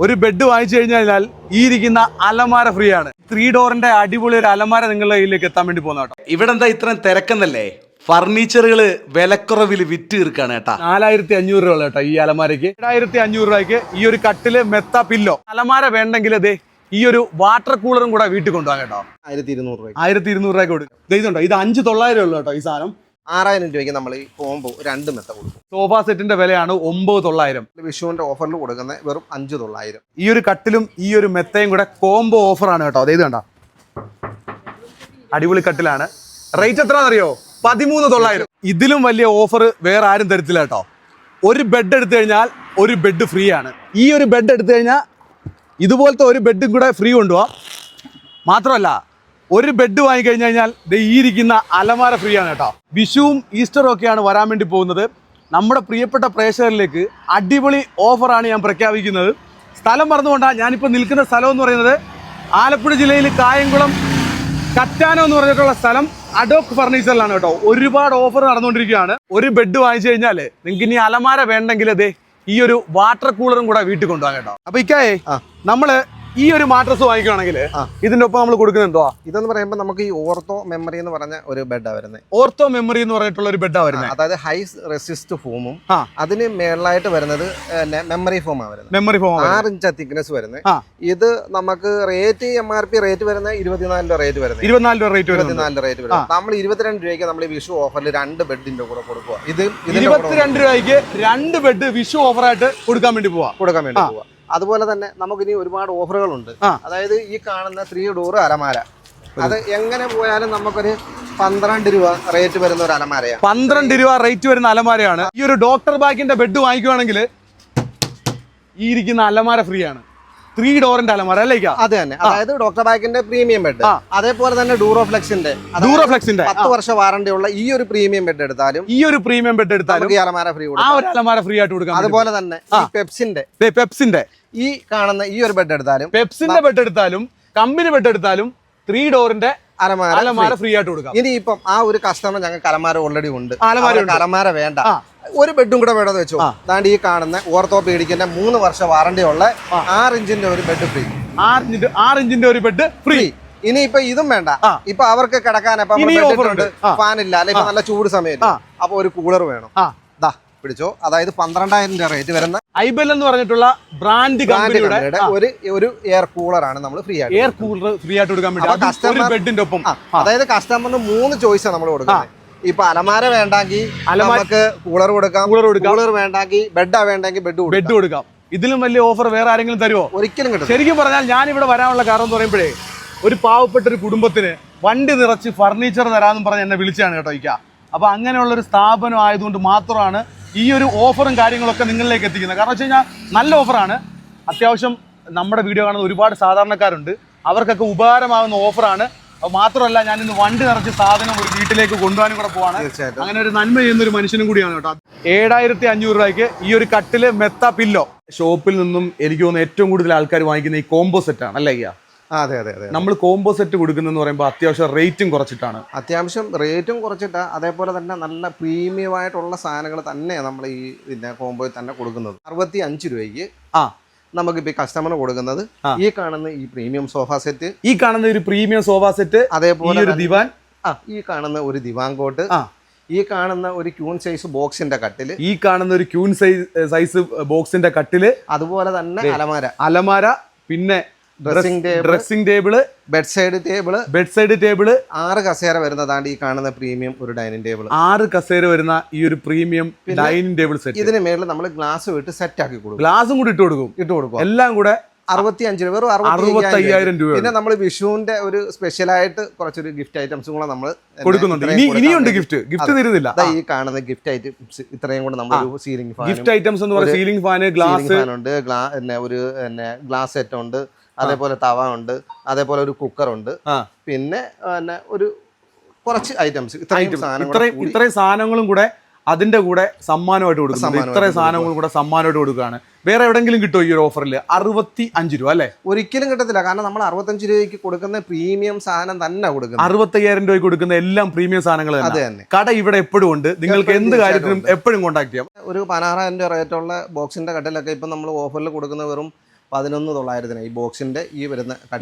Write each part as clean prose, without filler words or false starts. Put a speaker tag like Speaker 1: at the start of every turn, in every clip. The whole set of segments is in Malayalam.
Speaker 1: ഒരു ബെഡ് വാങ്ങിച്ചു കഴിഞ്ഞാൽ ഈ ഇരിക്കുന്ന അലമാര ഫ്രീ ആണ്. 3 ഡോറിന്റെ അടിപൊളി ഒരു അലമാര നിങ്ങളുടെ കയ്യിലേക്ക് എത്താൻ വേണ്ടി പോകുന്ന കേട്ടോ. ഇവിടെ എന്താ ഇത്രയും തിരക്കെന്നല്ലേ? ഫർണിച്ചറുകൾ വിലക്കുറവിൽ വിറ്റ് തീർക്കാണ് കേട്ടാ. 4500 രൂപ കേട്ടോ ഈ അലമാരയ്ക്ക്. 7500 രൂപയ്ക്ക് ഈ ഒരു കട്ടില് മെത്ത പില്ലോ. അലമാര വേണ്ടെങ്കിൽ അതെ ഈ ഒരു വാട്ടർ കൂളറും കൂടെ വീട്ടിൽ കൊണ്ടുപോകാം കേട്ടോ. 1200 രൂപയ്ക്ക് കൊടുക്കും. ഇതുണ്ടോ, ഇത് 5900 ഉള്ളു കേട്ടോ. ഈ സാധനം
Speaker 2: 6000 രൂപയ്ക്ക് നമ്മൾ ഈ കോംബോ 2 മെത്ത കൊടുക്കും.
Speaker 1: സോഫ സെറ്റിന്റെ വിലയാണ് 9900.
Speaker 2: വിഷുവിന്റെ ഓഫറിൽ കൊടുക്കുന്നത് വെറും 5900.
Speaker 1: ഈ ഒരു കട്ടിലും ഈ ഒരു മെത്തയും കൂടെ കോംബോ ഓഫറാണ് കേട്ടോ. ഇത് കണ്ടോ, അടിപൊളി കട്ടിലാണ്. റേറ്റ് എത്രയാണെന്നറിയോ? 13,900. ഇതിലും വലിയ ഓഫർ വേറെ ആരും തരത്തില്ല കേട്ടോ. ഒരു ബെഡ് എടുത്തു കഴിഞ്ഞാൽ ഒരു ബെഡ് ഫ്രീ ആണ്. ഈ ഒരു ബെഡ് എടുത്തു കഴിഞ്ഞാൽ ഇതുപോലത്തെ ഒരു ബെഡും കൂടെ ഫ്രീ കൊണ്ടുപോവാം. മാത്രമല്ല ഒരു ബെഡ് വാങ്ങിക്കഴിഞ്ഞ് കഴിഞ്ഞാൽ ഈ ഇരിക്കുന്ന അലമാര ഫ്രീ ആണ് കേട്ടോ. വിഷുവും ഈസ്റ്ററും ഒക്കെയാണ് വരാൻ വേണ്ടി പോകുന്നത്. നമ്മുടെ പ്രിയപ്പെട്ട പ്രേക്ഷകരിലേക്ക് അടിപൊളി ഓഫറാണ് ഞാൻ പ്രഖ്യാപിക്കുന്നത്. സ്ഥലം മറന്നുകൊണ്ടാണ് ഞാനിപ്പോൾ നിൽക്കുന്ന സ്ഥലം എന്ന് പറയുന്നത് ആലപ്പുഴ ജില്ലയിൽ കായംകുളം കറ്റാനോ എന്ന് പറഞ്ഞിട്ടുള്ള സ്ഥലം അഡോക് ഫർണിച്ചറിലാണ് കേട്ടോ. ഒരുപാട് ഓഫർ നടന്നുകൊണ്ടിരിക്കുകയാണ്. ഒരു ബെഡ് വാങ്ങിച്ചു കഴിഞ്ഞാൽ നിങ്ങൾക്ക് ഇനി അലമാര വേണ്ടെങ്കിൽ അതെ ഈ ഒരു വാട്ടർ കൂളറും കൂടെ വീട്ടിൽ കൊണ്ടുപോകാം കേട്ടോ. അപ്പൊ ഇക്കായേ നമ്മള് ഈ ഒരു മാട്രസ് വാങ്ങിക്കുകയാണെങ്കിൽ ഇതിന്റെ ഒപ്പം നമ്മൾ കൊടുക്കുന്നത് എന്തുവാ?
Speaker 2: ഇതെന്ന് പറയുമ്പോൾ നമുക്ക് ഈ ഓർത്തോ മെമ്മറി എന്ന് പറഞ്ഞ ഒരു ബെഡാണ് വരുന്നത്.
Speaker 1: ഓർത്തോ മെമ്മറി എന്ന് പറഞ്ഞിട്ടുള്ള ഒരു ബെഡാണ് വരുന്നത്.
Speaker 2: അതായത് ഹൈ റെസിസ്റ്റ് ഫോമും അതിന് മേളിലായിട്ട് വരുന്നത് മെമ്മറി ഫോമാണ് വരുന്നത്.
Speaker 1: മെമ്മറി ഫോം
Speaker 2: 6 ഇഞ്ച് തിക്നെസ് വരുന്നത്. ഇത് നമുക്ക് റേറ്റ് MRP റേറ്റ് വരുന്നത് 24 രൂപ റേറ്റ് വരുന്നത്.
Speaker 1: 24 രൂപ റേറ്റ് വരുന്നത്.
Speaker 2: നമ്മൾ 22 രൂപയ്ക്ക് നമ്മൾ വിഷു ഓഫറിൽ 2 ബെഡിന്റെ കൂടെ കൊടുക്കുക. ഇത്
Speaker 1: 22 രൂപയ്ക്ക് 2 ബെഡ് വിഷു ഓഫറായിട്ട് കൊടുക്കാൻ വേണ്ടി പോവാ.
Speaker 2: അതുപോലെ തന്നെ നമുക്കിനി ഒരുപാട് ഓഫറുകളുണ്ട്. അതായത് ഈ കാണുന്ന 3 ഡോർ അലമാര, അത് എങ്ങനെ പോയാലും നമുക്കൊരു 12 രൂപ റേറ്റ് വരുന്ന ഒരു അലമാരയാണ്.
Speaker 1: 12 രൂപ റേറ്റ് വരുന്ന അലമാരയാണ്. ഈ ഒരു ഡോക്ടർ ബാഗിന്റെ ബെഡ് വാങ്ങിക്കുവാണെങ്കിൽ ഈ ഇരിക്കുന്ന അലമാര ഫ്രീ ആണ്. 3 ഡോറിന്റെ അലമാര അല്ലേക്കാ?
Speaker 2: അത് തന്നെ. അതായത് ഡോക്ടർ ബാഗിന്റെ പ്രീമിയം ബെഡ്, അതേപോലെ തന്നെ ഡൂറോഫ്ലെക്സിന്റെ 10 വർഷം വാറണ്ടി ഉള്ള ഈ ഒരു പ്രീമിയം ബെഡ് എടുത്താലും
Speaker 1: ഈ അലമാര ഫ്രീ ആയിട്ട് കൊടുക്കാം.
Speaker 2: അതുപോലെ തന്നെ
Speaker 1: പെപ്സിന്റെ
Speaker 2: ഈ കാണുന്ന ഈ ഒരു ബെഡ് എടുത്താലും,
Speaker 1: പെപ്സിന്റെ ബെഡ് എടുത്താലും, കമ്പനി ബെഡ് എടുത്താലും 3 ഡോറിന്റെ അലമാര ഫ്രീ ആയിട്ട് കൊടുക്കാം.
Speaker 2: ഇനിയിപ്പം ആ ഒരു കസ്റ്റമർ ഞങ്ങൾക്ക് അലമാര ഓൾറെഡി ഉണ്ട്, അലമാര വേണ്ട, ഒരു ബെഡും കൂടെ വേണമെന്ന് വെച്ചോ, അതാണ്ട് ഈ കാണുന്ന ഓർത്തോപീഡിക്കിന്റെ 3 വർഷം വാറണ്ടി ഉള്ള 6 ഇഞ്ചിന്റെ ഒരു ബെഡ് ഫ്രീ.
Speaker 1: 6 ഇഞ്ചിന്റെ ഒരു ബെഡ് ഫ്രീ.
Speaker 2: ഇനിയിപ്പൊ ഇതും വേണ്ട. ഇപ്പൊ അവർക്ക് കിടക്കാൻ ഫാനില്ല, അല്ലെങ്കിൽ നല്ല ചൂട് സമയത്ത് അപ്പൊ ഒരു കൂളർ വേണം. പിടിച്ചോ. അതായത് 12,000 രൂപ റേറ്റ് വരുന്ന
Speaker 1: ഐബെൽ എന്ന് പറഞ്ഞിട്ടുള്ള ബ്രാൻഡ് കമ്പനിയുടെ
Speaker 2: ഒരു എയർ കൂളർ ആണ് നമ്മൾ ഫ്രീ
Speaker 1: ആയിട്ട് കൊടുക്കാൻ വേണ്ടി ബെഡിന്റെ ഒപ്പം.
Speaker 2: അതായത് കസ്റ്റമറിന് 3 ചോയ്സാണ് നമ്മൾ കൊടുക്കുന്നത്. ഇപ്പൊ അലമാര വേണ്ടെങ്കിൽ നമുക്ക് കൂളർ കൊടുക്കാം, കൂളർ വേണ്ടെങ്കിൽ ബെഡാ വേണ്ടെങ്കിൽ ബെഡ് കൊടുക്കാം.
Speaker 1: ഇതിലും വലിയ ഓഫർ വേറെ ആരെങ്കിലും തരുമോ?
Speaker 2: ഒരിക്കലും കിട്ടും.
Speaker 1: ശരിക്കും പറഞ്ഞാൽ ഞാൻ ഇവിടെ വരാനുള്ള കാരണം എന്ന് പറയുമ്പോഴേ ഒരു പാവപ്പെട്ട ഒരു കുടുംബത്തിന് വണ്ടി നിറച്ച് ഫർണിച്ചർ തരാമെന്ന് പറഞ്ഞ് എന്നെ വിളിച്ചാണ് കേട്ടോ ഇക്ക. അപ്പൊ അങ്ങനെയുള്ള ഒരു സ്ഥാപനം ആയതുകൊണ്ട് മാത്രമാണ് ഈ ഒരു ഓഫറും കാര്യങ്ങളൊക്കെ നിങ്ങളിലേക്ക് എത്തിക്കുന്നത്. കാരണം വെച്ച് കഴിഞ്ഞാൽ നല്ല ഓഫറാണ്. അത്യാവശ്യം നമ്മുടെ വീഡിയോ കാണുന്ന ഒരുപാട് സാധാരണക്കാരുണ്ട്, അവർക്കൊക്കെ ഉപകാരമാകുന്ന ഓഫറാണ്. മാത്രമല്ല ഞാൻ ഇന്ന് വണ്ടി നിറച്ച് സാധനം ഒരു വീട്ടിലേക്ക് കൊണ്ടുപോകാനും കൂടെ പോവാണ്. അങ്ങനെ ഒരു നന്മ ചെയ്യുന്ന ഒരു മനുഷ്യനും കൂടിയാണ് കേട്ടോ. 7500 രൂപയ്ക്ക് ഈ ഒരു കട്ടില് മെത്ത പില്ലോ. ഷോപ്പിൽ നിന്നും എനിക്ക് തോന്നുന്നു ഏറ്റവും കൂടുതൽ ആൾക്കാർ വാങ്ങിക്കുന്ന ഈ കോംബോ സെറ്റാണ് അല്ലേ?
Speaker 2: അതെ.
Speaker 1: നമ്മൾ കോംബോ സെറ്റ് കൊടുക്കുന്നതെന്ന് പറയുമ്പോൾ അത്യാവശ്യം റേറ്റും കുറച്ചിട്ടാണ്.
Speaker 2: അതേപോലെ തന്നെ നല്ല പ്രീമിയം ആയിട്ടുള്ള സാധനങ്ങൾ തന്നെ നമ്മൾ ഈ കോംബോയിൽ തന്നെ കൊടുക്കുന്നത്. 65 രൂപയ്ക്ക് നമുക്കിപ്പോൾ കസ്റ്റമറിന് കൊടുക്കുന്നത് ഈ കാണുന്ന ഈ പ്രീമിയം സോഫ സെറ്റ്, അതേപോലെ ഒരു ദിവാൻ, ഈ കാണുന്ന ഒരു ദിവാൻ കോട്ട്, ഈ കാണുന്ന ഒരു ക്യൂൺ സൈസ് ബോക്സിന്റെ കട്ടില്, അതുപോലെ തന്നെ
Speaker 1: അലമാര, പിന്നെ dressing table, bed side table,
Speaker 2: 6 കസേര വരുന്നതാണ് ഈ കാണുന്ന പ്രീമിയം ഒരു ഡൈനിങ് ടേബിൾ.
Speaker 1: 6 കസേര വരുന്ന ഈ ഒരു പ്രീമിയം ഡൈനിങ് ടേബിൾ സെറ്റ്.
Speaker 2: ഇതിന് മേളിൽ നമ്മൾ ഗ്ലാസ് വിട്ട് സെറ്റ് ആക്കി കൊടുക്കും.
Speaker 1: ഗ്ലാസും കൂടി ഇട്ട് കൊടുക്കും. എല്ലാം കൂടെ
Speaker 2: 65 രൂപ, വെറും 65,000 രൂപ. പിന്നെ നമ്മൾ വിഷുവിന്റെ ഒരു സ്പെഷ്യലായിട്ട് കുറച്ചൊരു ഗിഫ്റ്റ് ഐറ്റംസും കൂടെ നമ്മൾ കൊടുക്കുന്നുണ്ട്.
Speaker 1: ഇനിയുണ്ട് ഗിഫ്റ്റ് തീരുന്നില്ല.
Speaker 2: ഈ കാണുന്ന ഗിഫ്റ്റ് ഐറ്റംസ് ഇത്രയും കൂടെ നമ്മൾ സീലിംഗ് ഫാൻ,
Speaker 1: ഗിഫ്റ്റ് ഐറ്റംസ് എന്ന് പറയുന്നത് സീലിംഗ് ഫാന്, ഗ്ലാസ്
Speaker 2: ഉണ്ട്, ഒരു ഗ്ലാസ് സെറ്റ് ഉണ്ട്, അതേപോലെ തവ ഉണ്ട്, അതേപോലെ ഒരു കുക്കർ ഉണ്ട്, പിന്നെ ഒരു കുറച്ച് ഐറ്റംസ്.
Speaker 1: ഇത്രയും സാധനങ്ങളും കൂടെ അതിന്റെ കൂടെ സമ്മാനമായിട്ട് കൊടുക്കുന്നു. ഇത്രയും സാധനങ്ങളും കൂടെ സമ്മാനമായിട്ട് കൊടുക്കുകയാണ്. വേറെ എവിടെങ്കിലും കിട്ടുമോ ഈ ഒരു ഓഫറിൽ? 65 രൂപ അല്ലേ?
Speaker 2: ഒരിക്കലും കിട്ടത്തില്ല. കാരണം നമ്മൾ 65 രൂപയ്ക്ക് കൊടുക്കുന്ന പ്രീമിയം സാധനം തന്നെ കൊടുക്കുന്നത്.
Speaker 1: 65,000 രൂപയ്ക്ക് കൊടുക്കുന്ന എല്ലാം പ്രീമിയം സാധനങ്ങൾ തന്നെ. കട ഇവിടെ എപ്പോഴും ഉണ്ട്. നിങ്ങൾക്ക് എന്ത് കാര്യത്തിനും എപ്പോഴും കോൺടാക്ട് ചെയ്യാം.
Speaker 2: ഒരു 16,000 രൂപ റേറ്റുള്ള ബോക്സിന്റെ കട്ടിലൊക്കെ ഇപ്പൊ നമ്മൾ ഓഫറിൽ കൊടുക്കുന്ന വെറും 11,900 ഈ ബോക്സിന്റെ ഈ വരുന്ന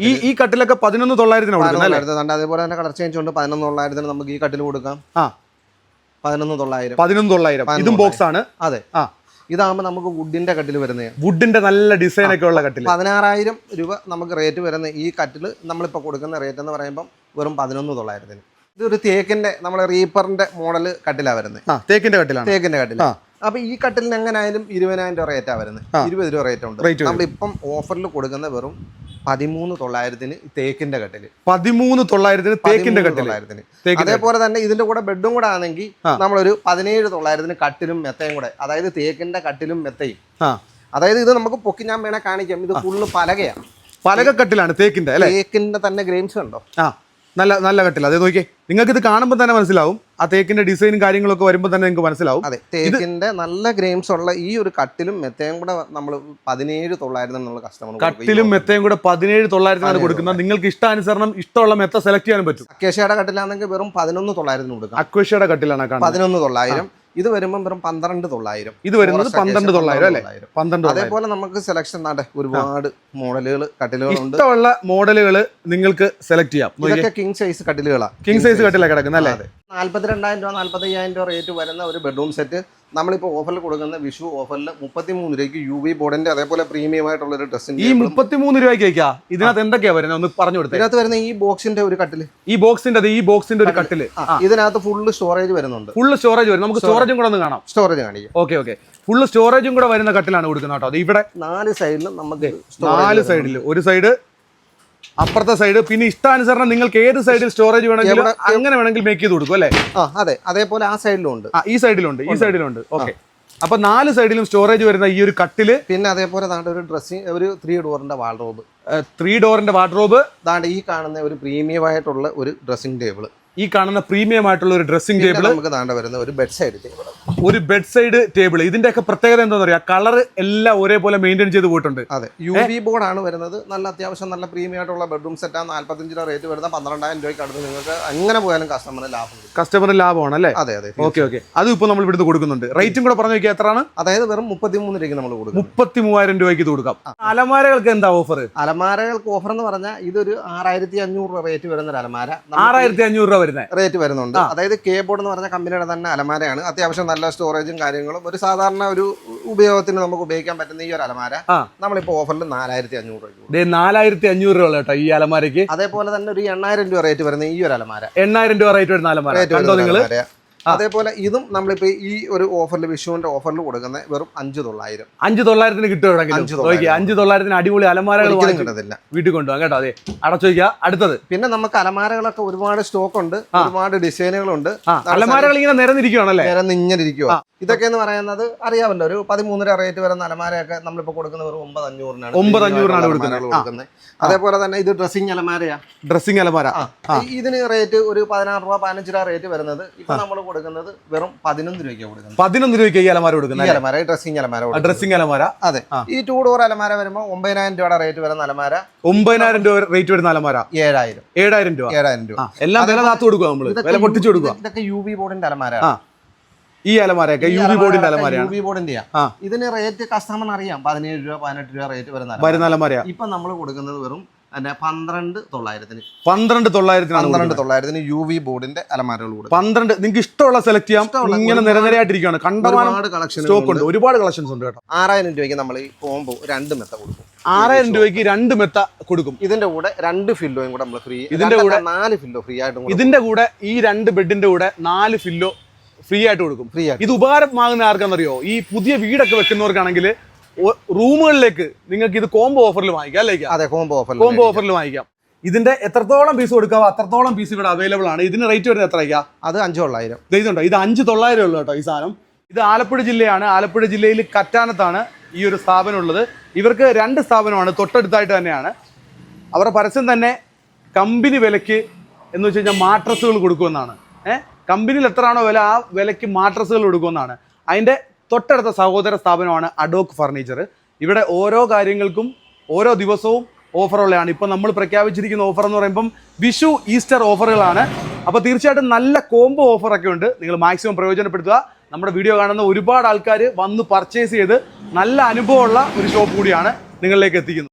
Speaker 1: ഈ കട്ടിലൊക്കെ 11,900
Speaker 2: അതേപോലെ തന്നെ കളർ ചേഞ്ച് ഉണ്ട്. 11,900 നമുക്ക് ഈ കട്ടിൽ കൊടുക്കാം.
Speaker 1: 11,900 ഇതും ബോക്സ് ആണ്.
Speaker 2: അതെ. ഇതാകുമ്പോൾ നമുക്ക് വുഡിന്റെ കട്ടിൽ വരുന്നത്,
Speaker 1: വുഡിന്റെ നല്ല ഡിസൈൻ ഒക്കെ ഉള്ള കട്ടിൽ
Speaker 2: 16,000 രൂപ നമുക്ക് റേറ്റ് വരുന്ന ഈ കട്ടിൽ നമ്മളിപ്പോൾ കൊടുക്കുന്ന റേറ്റ് എന്ന് പറയുമ്പോൾ വെറും 11,900. ഇതൊരു തേക്കിന്റെ നമ്മളെ റീപ്പറിന്റെ മോഡല് കട്ടിലാണ് വരുന്നത്.
Speaker 1: തേക്കിന്റെ കട്ടിൽ.
Speaker 2: അപ്പൊ ഈ കട്ടിലിന് എങ്ങനെയായാലും 20,000 രൂപ റേറ്റാ വരുന്നത്. 20 രൂപ റേറ്റ് ഉണ്ട്. നമ്മളിപ്പം ഓഫറിൽ കൊടുക്കുന്ന വെറും 13,900 തേക്കിന്റെ കട്ടില്.
Speaker 1: 13,900 തേക്കിന്റെ കട്ടില്.
Speaker 2: അതേപോലെ തന്നെ ഇതിന്റെ കൂടെ ബെഡും കൂടെ ആണെങ്കിൽ നമ്മളൊരു 17,900 കട്ടിലും മെത്തയും കൂടെ, അതായത് തേക്കിന്റെ കട്ടിലും മെത്തയും. അതായത് ഇത് നമുക്ക് പൊക്കി ഞാൻ വേണേ കാണിക്കാം. ഇത് ഫുള്ള് പലകയാണ്,
Speaker 1: പലകക്കട്ടിലാണ് തേക്കിന്റെ.
Speaker 2: തേക്കിന്റെ തന്നെ ഗ്രെയിൻസ് ഉണ്ടോ?
Speaker 1: നല്ല നല്ല കട്ടില്ല. അതേ നോക്കിയേ, നിങ്ങൾക്ക് ഇത് കാണുമ്പോൾ തന്നെ മനസ്സിലാവും. ആ തേക്കിന്റെ ഡിസൈനും കാര്യങ്ങളൊക്കെ വരുമ്പോൾ തന്നെ നിങ്ങൾക്ക് മനസ്സിലാവും.
Speaker 2: അതെ, തേക്കിന്റെ നല്ല ഗ്രെയിൻസ് ഉള്ള ഈ ഒരു കട്ടിലും മെത്തയും കൂടെ നമ്മൾ 17,900 എന്നുള്ള കസ്റ്റമർ.
Speaker 1: കട്ടിലും മെത്തയും കൂടെ 17,900 കൊടുക്കുന്നത്. നിങ്ങൾക്ക് ഇഷ്ടാനുസരണം ഇഷ്ടമുള്ള മെത്ത സെലക്ട് ചെയ്യാൻ പറ്റും.
Speaker 2: അക്വേഷ്യയുടെ കട്ടിലാണെങ്കിൽ വെറും 11,900 കൊടുക്കാം.
Speaker 1: അക്വേഷ്യയുടെ കട്ടിലാണ്
Speaker 2: 11,900. ഇത് വരുമ്പോൾ വെറും 12,900.
Speaker 1: ഇത് വരുന്നത് 12,900 അല്ലേ? 12,900.
Speaker 2: അതേപോലെ നമുക്ക് സെലക്ഷൻ ഒരുപാട് മോഡലുകൾ കട്ടിലുകളുണ്ട്.
Speaker 1: ഇഷ്ടമുള്ള മോഡലുകൾ നിങ്ങൾക്ക് സെലക്ട് ചെയ്യാം.
Speaker 2: ഇതൊക്കെ കിങ് സൈസ് കട്ടിലുകളാണ്.
Speaker 1: കിങ് സൈസ് കട്ടിലാണ് കിടക്കുന്നത് അല്ലേ?
Speaker 2: 42,000 രൂപ 45,000 രൂപ റേറ്റ് വരുന്ന ഒരു ബെഡ്റൂം സെറ്റ് നമ്മളിപ്പോൾ ഓഫറിൽ കൊടുക്കുന്ന വിഷു ഓഫറിൽ 33 രൂപയ്ക്ക് UV ബോർഡിന്റെ അതേപോലെ പ്രീമിയം ആയിട്ടുള്ള ഒരു ഡ്രസ്സിന്റെ.
Speaker 1: ഈ 33 രൂപയ്ക്കാ ഇതിനകത്ത് എന്തൊക്കെയാ വരുന്നത് ഒന്ന് പറഞ്ഞു കൊടുത്തേ.
Speaker 2: ഇതിനകത്ത് വരുന്ന ഈ ബോക്സിന്റെ ഒരു കട്ടില്,
Speaker 1: ഈ ബോക്സിന്റെ ഒരു കട്ടില്.
Speaker 2: ഇതിനകത്ത് ഫുള്ള് സ്റ്റോറേജ് വരുന്നുണ്ട്.
Speaker 1: ഫുള്ള് സ്റ്റോറേജ് വരും. നമുക്ക് സ്റ്റോറേജും കൂടെ ഒന്ന് കാണാം.
Speaker 2: സ്റ്റോറേജ് കാണിക്കാം.
Speaker 1: ഓക്കെ. ഫുള്ള് സ്റ്റോറേജും കൂടെ വരുന്ന കട്ടിലാണ് കൊടുക്കുന്നത് കേട്ടോ. അത് ഇവിടെ
Speaker 2: 4 സൈഡിലും നമുക്ക്
Speaker 1: 4 സൈഡിൽ, ഒരു സൈഡ് അപ്പുറത്തെ സൈഡ്, പിന്നെ ഇഷ്ടാനുസരണം നിങ്ങൾക്ക് ഏത് സൈഡിൽ സ്റ്റോറേജ് വേണമെങ്കിലും അങ്ങനെ വേണമെങ്കിൽ മേക്ക് ചെയ്ത് കൊടുക്കും അല്ലേ?
Speaker 2: അതെ. അതേപോലെ ആ സൈഡിലും ഉണ്ട്.
Speaker 1: ഈ സൈഡിലുണ്ട്. ഓക്കെ. അപ്പൊ 4 സൈഡിലും സ്റ്റോറേജ് വരുന്ന ഈ ഒരു കട്ടില്.
Speaker 2: പിന്നെ അതേപോലെ ഒരു ഡ്രസ്സിംഗ്, ഒരു 3 ഡോറിന്റെ വാർഡ്രോബ്.
Speaker 1: 3 ഡോറിന്റെ വാർഡ്രോബ്.
Speaker 2: ഈ കാണുന്ന ഒരു പ്രീമിയം ആയിട്ടുള്ള ഒരു ഡ്രസ്സിംഗ് ടേബിൾ.
Speaker 1: ഈ കാണുന്ന പ്രീമിയം ആയിട്ടുള്ള ഒരു ഡ്രസ്സിംഗ് ടേബിൾ.
Speaker 2: നമുക്ക് വരുന്ന ഒരു ബെഡ് സൈഡ് ടേബിൾ.
Speaker 1: ഒരു ബെഡ് സൈഡ് ടേബിൾ. ഇതിന്റെ ഒക്കെ പ്രത്യേകത എന്താ പറയാ, കളർ എല്ലാം ഒരേപോലെ മെയിൻറ്റെയിൻ ചെയ്ത് പോയിട്ടുണ്ട്.
Speaker 2: അതെ, UV ബോർഡ് ആണ് വരുന്നത്. നല്ല അത്യാവശ്യം നല്ല പ്രീമിയം ആയിട്ടുള്ള ബെഡ്റൂം സെറ്റ് ആണ്. 45 രൂപ റേറ്റ് വരുന്ന 12,000 രൂപയ്ക്ക് അടുത്ത് നിങ്ങൾക്ക് അങ്ങനെ പോയാലും കസ്റ്റമറിന്
Speaker 1: ലാഭമാണ് അല്ലേ?
Speaker 2: അതെ.
Speaker 1: ഓക്കെ. അതും ഇപ്പൊ നമ്മൾ ഇവിടുന്ന് കൊടുക്കുന്നുണ്ട്. റേറ്റും കൂടെ പറഞ്ഞു നോക്കിയാൽ എത്രയാണ്?
Speaker 2: അതായത് വെറും 33 രൂപയ്ക്ക് നമ്മൾ കൊടുക്കും.
Speaker 1: 33,000 രൂപയ്ക്ക് കൊടുക്കാം. അലമാരകൾക്ക് എന്താ ഓഫർ?
Speaker 2: അലമാരകൾക്ക് ഓഫർ എന്ന് പറഞ്ഞാൽ ഇതൊരു 6,500 രൂപ റേറ്റ് വരുന്ന ഒരു അലമാര.
Speaker 1: 6,500 രൂപ വരുന്ന
Speaker 2: റേറ്റ് വരുന്നുണ്ട്. അതായത് കെ ബോർഡ് എന്ന് പറഞ്ഞ കമ്പനിയുടെ തന്നെ അലമാരയാണ്. അത്യാവശ്യം നല്ല സ്റ്റോറേജും കാര്യങ്ങളും, ഒരു സാധാരണ ഒരു ഉപയോഗത്തിന് നമുക്ക് ഉപയോഗിക്കാൻ പറ്റുന്ന ഈ ഒരു അലമാര നമ്മളിപ്പോ ഓഫറിൽ 4,500 രൂപ.
Speaker 1: 4,500 രൂപ കേട്ടോ ഈ അലമാരയ്ക്ക്.
Speaker 2: അതേപോലെ തന്നെ ഒരു 8,000 രൂപ റേറ്റ് വരുന്ന ഈ ഒരു അലമാര.
Speaker 1: 8,000 രൂപ റേറ്റ് വരുന്ന അലമാര.
Speaker 2: അതേപോലെ ഇതും നമ്മളിപ്പോ ഈ ഒരു ഓഫറിൽ, വിഷുവിന്റെ ഓഫറിൽ കൊടുക്കുന്നത് വെറും 5,900.
Speaker 1: 5,900 കിട്ടും. 5,900 അടിപൊളി അലമാരകൾ കിട്ടത്തില്ല, വീട്ടിൽ കൊണ്ടുപോകാം കേട്ടോ. അതെ, അടച്ചോയ്ക്കുക. അടുത്തത് പിന്നെ
Speaker 2: നമുക്ക് അലമാരകളൊക്കെ ഒരുപാട് സ്റ്റോക്ക് ഉണ്ട്, ഒരുപാട് ഡിസൈനുകളുണ്ട്.
Speaker 1: അലമാരകൾ ഇങ്ങനെ നിരന്നിരിക്കുകയാണല്ലേ?
Speaker 2: നിരന്നിങ്ങനെ ഇരിക്കുക. ഇതൊക്കെ എന്ന് പറയുന്നത് അറിയാമല്ലോ, ഒരു 13 രൂപ റേറ്റ് വരുന്ന അലമാരയൊക്കെ നമ്മളിപ്പോ കൊടുക്കുന്നത് വെറും 9,500 കൊടുക്കുന്നത്. അതേപോലെ തന്നെ ഇത് ഡ്രസ്സിംഗ് അലമാരയാ.
Speaker 1: ഡ്രസ്സിംഗ് അലമാര
Speaker 2: ഇതിന് റേറ്റ് ഒരു 16 രൂപ 15 രൂപ റേറ്റ് വരുന്നത്. ഇപ്പൊ നമ്മൾ കൊടുക്കുന്നത് വെറും 11 രൂപയ്ക്ക് കൊടുക്കുന്നത്.
Speaker 1: 11 രൂപയ്ക്ക് ഈ അലമാര കൊടുക്കുന്നത്.
Speaker 2: അലമാര ഡ്രസ്സിംഗ് അലമാര.
Speaker 1: ഡ്രസ്സിംഗ് അലമാര.
Speaker 2: അതെ. ഈ 2 ഡോർ അലമാര വരുമ്പോൾ 9,000 രൂപയുടെ റേറ്റ് വരുന്ന അലമാര.
Speaker 1: 9,000 രൂപ റേറ്റ് വരുന്ന അലമാര
Speaker 2: 7,000 രൂപ.
Speaker 1: എല്ലാം വില താത്തു കൊടുക്കുക, നമ്മള് വില പൊട്ടിച്ചു കൊടുക്കുക.
Speaker 2: ഇതൊക്കെ UV ബോർഡിന്റെ അലമാര.
Speaker 1: ഈ അലമാരയൊക്കെ UV ബോർഡിന്റെ അലമാരയാണ്.
Speaker 2: UV ബോർഡിന്റെയാ. ഇതിന് റേറ്റ് കസ്റ്റമറിന് അറിയാം, 17 രൂപ 18 രൂപ റേറ്റ്
Speaker 1: വരുന്ന അലമാര.
Speaker 2: ഇപ്പൊ നമ്മൾ കൊടുക്കുന്നത് വെറും 12,900.
Speaker 1: 12,900
Speaker 2: UV ബോർഡിന്റെ അലമാരകൾ കൂടെ.
Speaker 1: 12 നിങ്ങൾക്ക് ഇഷ്ടമുള്ള സെലക്ട് ചെയ്യാം. ഇങ്ങനെ നിരനിരയായിട്ടിരിക്കുകയാണ്. കണ്ടമാനം സ്റ്റോക്ക് ഉണ്ട്, ഒരുപാട് കളക്ഷൻസ് ഉണ്ട് കേട്ടോ.
Speaker 2: 6,000 രൂപയ്ക്ക് നമ്മൾ ഈ കോംബോ 2 മെത്ത കൊടുക്കും.
Speaker 1: 6,000 രൂപയ്ക്ക് 2 മെത്ത കൊടുക്കും.
Speaker 2: ഇതിന്റെ കൂടെ 2 ഫില്ലോയും കൂടെ നമ്മൾ ഫ്രീ. ഇതിന്റെ കൂടെ 4 ഫില്ലോ ഫ്രീ ആയിട്ട്.
Speaker 1: ഇതിന്റെ കൂടെ ഈ 2 ബെഡിന്റെ കൂടെ 4 ഫില്ലോ ഫ്രീ ആയിട്ട് കൊടുക്കും. ഇത് ഉപകാരമാകുന്ന ആർക്കാണെന്നറിയോ? ഈ പുതിയ വീടൊക്കെ വെക്കുന്നവർക്കാണെങ്കിൽ റൂമുകളിലേക്ക് നിങ്ങൾക്ക് ഇത് കോംബോ ഓഫറിൽ വാങ്ങിക്കാം അല്ലേ?
Speaker 2: അതെ, കോംബോ
Speaker 1: ഓഫറിൽ വാങ്ങിക്കാം. ഇതിന്റെ എത്രത്തോളം പീസ് കൊടുക്കാവോ അത്രത്തോളം പീസ് ഇവിടെ അവൈലബിൾ ആണ്. ഇതിന് റേറ്റ് വരുന്നത് എത്രയ്ക്കാ?
Speaker 2: അത് 5,900.
Speaker 1: ഇതുണ്ടോ? ഇത് 5,900 ഉള്ളൂ കേട്ടോ ഈ സാധനം. ഇത് ആലപ്പുഴ ജില്ലയാണ്. ആലപ്പുഴ ജില്ലയിൽ കറ്റാനത്താണ് ഈ ഒരു സ്ഥാപനം ഉള്ളത്. ഇവർക്ക് 2 സ്ഥാപനമാണ്, തൊട്ടടുത്തായിട്ട് തന്നെയാണ്. അവരുടെ പരസ്യം തന്നെ കമ്പനി വിലയ്ക്ക് എന്ന് വെച്ച് കഴിഞ്ഞാൽ മാട്രസുകൾ കൊടുക്കുമെന്നാണ്. കമ്പനിയിൽ എത്രയാണോ വില ആ വിലയ്ക്ക് മാട്രസുകൾ കൊടുക്കുമെന്നാണ്. അതിൻ്റെ തൊട്ടടുത്ത സഹോദര സ്ഥാപനമാണ് അഡോക്ക് ഫർണിച്ചർ. ഇവിടെ ഓരോ കാര്യങ്ങൾക്കും ഓരോ ദിവസവും ഓഫറുള്ളതാണ്. ഇപ്പം നമ്മൾ പ്രഖ്യാപിച്ചിരിക്കുന്ന ഓഫർ എന്ന് പറയുമ്പം വിഷു ഈസ്റ്റർ ഓഫറുകളാണ്. അപ്പോൾ തീർച്ചയായിട്ടും നല്ല കോംബോ ഓഫറൊക്കെ ഉണ്ട്. നിങ്ങൾ മാക്സിമം പ്രയോജനപ്പെടുത്തുക. നമ്മുടെ വീഡിയോ കാണുന്ന ഒരുപാട് ആൾക്കാർ വന്ന് പർച്ചേസ് ചെയ്ത് നല്ല അനുഭവമുള്ള ഒരു ഷോപ്പ് കൂടിയാണ്. നിങ്ങളിലേക്ക് എത്തിക്കുന്നു.